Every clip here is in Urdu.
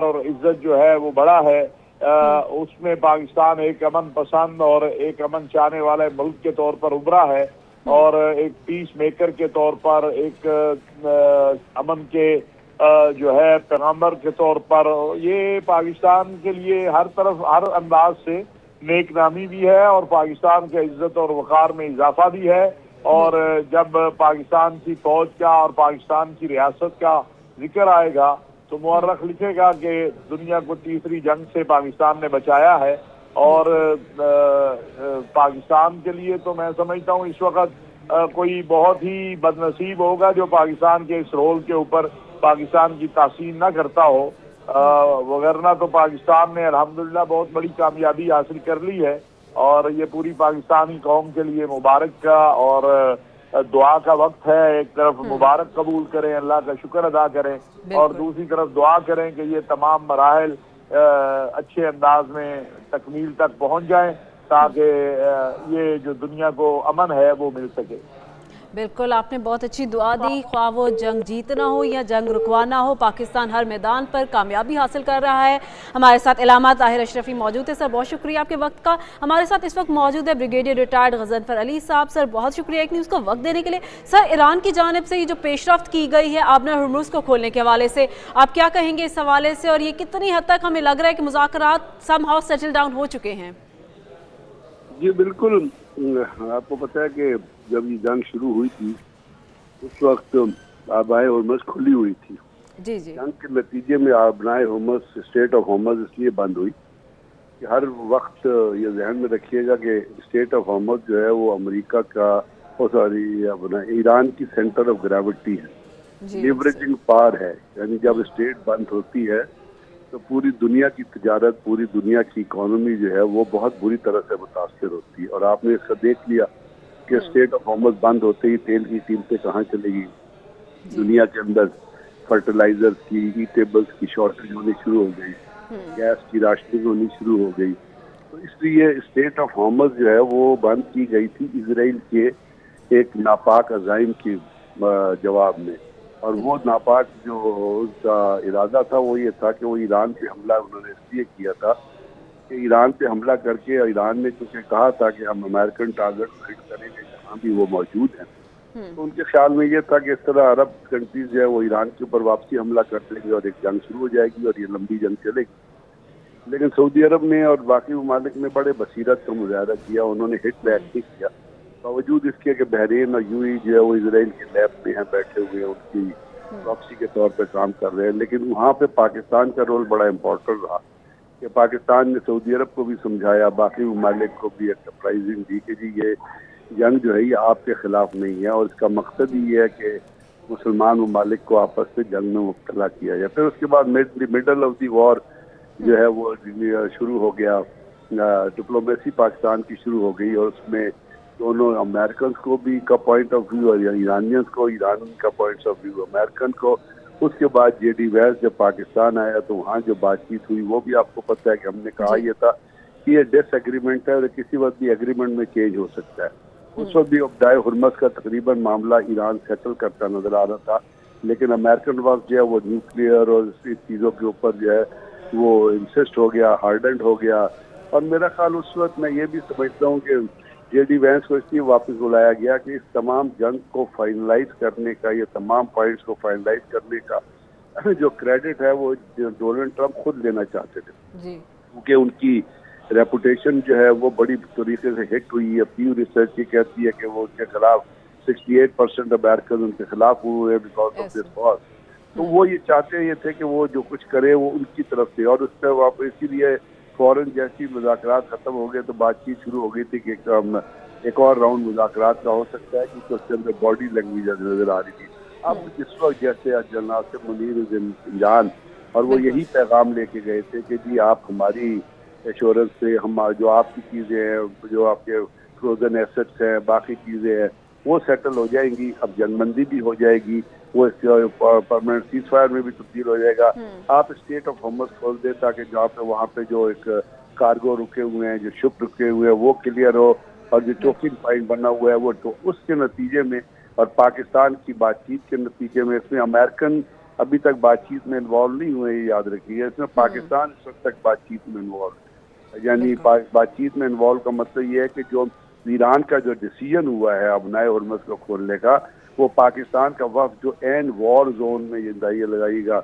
وقار اور عزت جو ہے وہ بڑا ہے، اس میں پاکستان ایک امن پسند اور ایک امن چاہنے والے ملک کے طور پر ابھرا ہے، اور ایک پیس میکر کے طور پر، ایک امن کے جو ہے پیغامبر کے طور پر یہ پاکستان کے لیے ہر طرف ہر انداز سے نیک نامی بھی ہے، اور پاکستان کے عزت اور وقار میں اضافہ بھی ہے۔ اور جب پاکستان کی فوج کا اور پاکستان کی ریاست کا ذکر آئے گا تو مورخ لکھے گا کہ دنیا کو تیسری جنگ سے پاکستان نے بچایا ہے، اور پاکستان کے لیے تو میں سمجھتا ہوں اس وقت کوئی بہت ہی بد نصیب ہوگا جو پاکستان کے اس رول کے اوپر پاکستان کی تحسین نہ کرتا ہو، وگرنہ تو پاکستان نے الحمدللہ بہت بڑی کامیابی حاصل کر لی ہے، اور یہ پوری پاکستانی قوم کے لیے مبارک کا اور دعا کا وقت ہے۔ ایک طرف مبارک قبول کریں، اللہ کا شکر ادا کریں، اور دوسری طرف دعا کریں کہ یہ تمام مراحل اچھے انداز میں تکمیل تک پہنچ جائیں تاکہ یہ جو دنیا کو امن ہے وہ مل سکے۔ بالکل، آپ نے بہت اچھی دعا دی۔ خواہ وہ جنگ جیتنا ہو یا جنگ رکوانا ہو، پاکستان ہر میدان پر کامیابی حاصل کر رہا ہے۔ ہمارے ساتھ علامہ طاہر اشرفی موجود ہے۔ سر بہت شکریہ آپ کے وقت کا۔ ہمارے ساتھ اس وقت موجود ہے بریگیڈیئر ریٹائرڈ غضنفر علی صاحب۔ سر بہت شکریہ ایک نیوز کا وقت دینے کے لیے۔ سر، ایران کی جانب سے یہ جو پیش رفت کی گئی ہے آبنر ہرمز کو کھولنے کے حوالے سے، آپ کیا کہیں گے اس حوالے سے، اور یہ کتنی حد تک ہمیں لگ رہا ہے کہ مذاکرات سم ہاؤ سیٹل ڈاؤن ہو چکے ہیں؟ جی بالکل، آپ کو پتہ ہے کہ جب یہ جنگ شروع ہوئی تھی اس وقت آبائے ہرمز کھلی ہوئی تھی۔ جی جی، جنگ کے نتیجے میں آبنائے ہرمز، اسٹیٹ آف ہرمز اس لیے بند ہوئی کہ ہر وقت یہ ذہن میں رکھیے گا کہ اسٹیٹ آف ہرمز جو ہے وہ امریکہ کا ایران کی سینٹر آف گریوٹی ہے، لیوریجنگ پار ہے، یعنی جب اسٹیٹ بند ہوتی ہے تو پوری دنیا کی تجارت، پوری دنیا کی اکانومی جو ہے وہ بہت بری طرح سے متاثر ہوتی ہے، اور آپ نے اس کا دیکھ لیا کہ اسٹیٹ آف ہرمز بند ہوتے ہی تیل کی قیمتیں کہاں چلے گی، دنیا کے اندر فرٹیلائزر کی، ایٹیبلز کی شارٹیج ہونی شروع ہو گئی، گیس کی راشننگ ہونی شروع ہو گئی۔ تو اس لیے اسٹیٹ آف ہرمز جو ہے وہ بند کی گئی تھی اسرائیل کے ایک ناپاک عزائم کی جواب میں، اور وہ ناپاک جو اس کا ارادہ تھا وہ یہ تھا کہ وہ ایران پہ حملہ انہوں نے اس لیے کیا تھا کہ ایران پہ حملہ کر کے ایران نے چونکہ کہا تھا کہ ہم امریکن ٹارگٹ کو ہٹ کریں گے جہاں بھی وہ موجود ہیں، تو ان کے خیال میں یہ تھا کہ اس طرح عرب کنٹریز جو ہے وہ ایران کے اوپر واپسی حملہ کر دیں گے اور ایک جنگ شروع ہو جائے گی اور یہ لمبی جنگ چلے گی۔ لیکن سعودی عرب نے اور باقی ممالک نے بڑے بصیرت کا مظاہرہ کیا، انہوں نے ہٹ بیک نہیں کیا، باوجود اس کے کہ بحرین اور یو ای جو ہے وہ اسرائیل کے لیب میں ہیں، بیٹھے ہوئے ہیں، ان کی پراکسی کے طور پہ کام کر رہے ہیں۔ لیکن وہاں پہ پاکستان کا رول بڑا امپورٹنٹ رہا کہ پاکستان نے سعودی عرب کو بھی سمجھایا، باقی ممالک کو بھی ایک سرپرائزنگ دی کہ جی یہ جنگ جو ہے یہ آپ کے خلاف نہیں ہے، اور اس کا مقصد یہ ہے کہ مسلمان ممالک کو آپس میں جنگ میں مبتلا کیا جائے۔ پھر اس کے بعد مڈل آف دی وار جو ہے وہ شروع ہو گیا، ڈپلومیسی پاکستان کی شروع ہو گئی، اور اس میں دونوں امریکنز کو بھی کا پوائنٹ آف ویو اور ایرانینز کو، ایران کا پوائنٹ آف ویو امریکن کو۔ اس کے بعد جے ڈی ویس جب پاکستان آیا تو وہاں جو بات چیت ہوئی وہ بھی آپ کو پتہ ہے کہ ہم نے کہا یہ تھا کہ یہ ڈس ایگریمنٹ ہے اور کسی وقت بھی ایگریمنٹ میں چینج ہو سکتا ہے۔ اس وقت بھی ابدائے ہرمز کا تقریباً معاملہ ایران سیٹل کرتا نظر آ رہا تھا، لیکن امریکن وقت جو ہے وہ نیوکلیئر اور اس چیزوں کے اوپر جو ہے وہ انسسٹ ہو گیا، ہارڈنڈ ہو گیا۔ اور میرا خیال اس وقت میں یہ بھی سمجھتا ہوں کہ جے ڈی وینس کو اس لیے واپس بلایا گیا کہ اس تمام جنگ کو فائنلائز کرنے کا، یہ تمام پوائنٹس کو فائنلائز کرنے کا جو کریڈٹ ہے وہ ڈونلڈ ٹرمپ خود لینا چاہتے تھے، کیونکہ ان کی ریپوٹیشن جو ہے وہ بڑی طریقے سے ہٹ ہوئی ہے۔ پیو ریسرچ یہ کہتی ہے کہ وہ ان کے خلاف 68% امریکن ان کے خلاف ہوئے بیکاز آف دس وار۔ تو وہ یہ چاہتے یہ تھے کہ وہ جو کچھ کرے وہ ان کی طرف سے، اور اس پہ واپس اسی لیے فوراً جیسی مذاکرات ختم ہو گئے تو بات چیت شروع ہو گئی تھی کہ ایک اور راؤنڈ مذاکرات کا ہو سکتا ہے، کیونکہ اس کے اندر باڈی لینگویج نظر آ رہی تھی۔ اب اس وقت جیسے جنرل ناصر منیر زنجان، اور وہ یہی پیغام لے کے گئے تھے کہ جی آپ ہماری ایشورنس سے ہم جو آپ کی چیزیں ہیں، جو آپ کے فروزن ایسٹس ہیں، باقی چیزیں ہیں وہ سیٹل ہو جائیں گی، اب جنگ بندی بھی ہو جائے گی، وہ پرماننٹ سیز فائر میں بھی تبدیل ہو جائے گا۔ آپ اسٹیٹ آف ہرمز کھول دیں تاکہ جہاں پہ وہاں پہ جو ایک کارگو رکے ہوئے ہیں، جو شپ رکے ہوئے ہیں وہ کلیئر ہو، اور جو چوکنگ پوائنٹ بنا ہوا ہے وہ، تو اس کے نتیجے میں اور پاکستان کی بات چیت کے نتیجے میں اس میں امریکن ابھی تک بات چیت میں انوالو نہیں ہوئے، یہ یاد رکھیے. اس میں پاکستان اس وقت تک بات چیت میں انوالو ہے. یعنی بات چیت میں انوالو کا مطلب یہ ہے کہ جو ایران کا جو ڈیسیژن ہوا ہے ابنائے ہرمز کو کھولنے کا، وہ پاکستان کا وفد جو این وار زون میں یہ اندازہ لگائے گا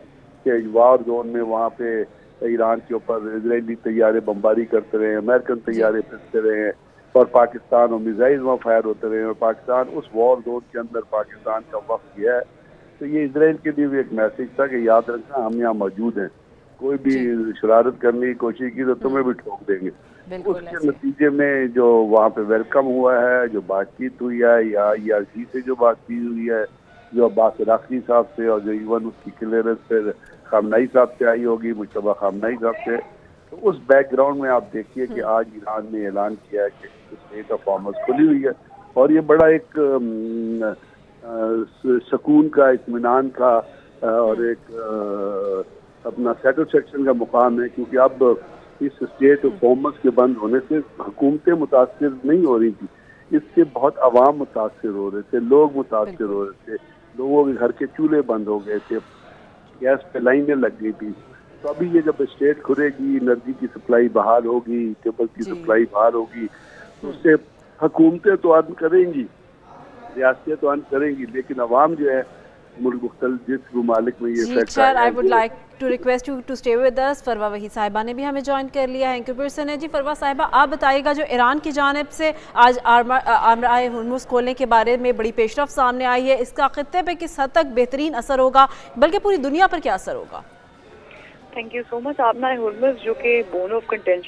کہ وار زون میں وہاں پہ ایران کے اوپر اسرائیلی طیارے بمباری کرتے رہے ہیں، امریکن طیارے پھنستے رہے ہیں، اور پاکستان اور میزائل وہاں فائر ہوتے رہے ہیں، اور پاکستان اس وار زون کے اندر پاکستان کا وفد گیا ہے. تو یہ اسرائیل کے لیے بھی ایک میسج تھا کہ یاد رکھنا ہم یہاں موجود ہیں، کوئی بھی شرارت کرنے کی کوشش کی تو تمہیں بھی ٹھوک دیں گے. اس کے نتیجے میں جو وہاں پہ ویلکم ہوا ہے، جو بات چیت ہوئی ہے، یا ERG سے جو بات چیت ہوئی ہے، جو عباس عراقچی صاحب سے، اور جو ایون اس کی کلیئرنس پھر خامنہئی صاحب سے آئی ہوگی، مجتبیٰ خامنہئی صاحب سے. تو اس بیک گراؤنڈ میں آپ دیکھیے کہ آج ایران نے اعلان کیا ہے کہ اسٹیٹ آف ہارمز کھلی ہوئی ہے، اور یہ بڑا ایک سکون کا، اطمینان کا اور ایک اپنا سیٹسفیکشن کا مقام ہے، کیونکہ اب اس اسٹیٹ آف ہارمز کے بند ہونے سے حکومتیں متاثر نہیں ہو رہی تھی، اس سے بہت عوام متاثر ہو رہے تھے، لوگ متاثر ہو رہے تھے، لوگوں کے گھر کے چولہے بند ہو گئے تھے، گیس پہ لائنیں لگ گئی تھی. تو ابھی یہ جب اسٹیٹ کھلے گی، انرجی کی سپلائی بحال ہوگی، کیبل کی سپلائی بحال ہوگی، تو اس سے حکومتیں تو عدم کریں گی، ریاستیں تو عدم کریں گی، لیکن عوام جو ہے ملک مختلف جس ممالک میں یہ fact sir I would like to request you to stay with us. Farwa Waheed صاحبہ نے بھی ہمیں جوائن کر لیا ہے انکیوبیٹر سے. جی فروا صاحبہ، آپ بتائیے گا جو ایران کی جانب سے آج آمرائے ہرمز کھولنے کے بارے میں بڑی پیش رفت سامنے آئی ہے، اس کا خطے پہ کس حد تک بہترین اثر ہوگا، بلکہ پوری دنیا پر کیا اثر ہوگا؟ Thank you so much. آمرائے ہرمز جو کہ بون آف کنٹینشن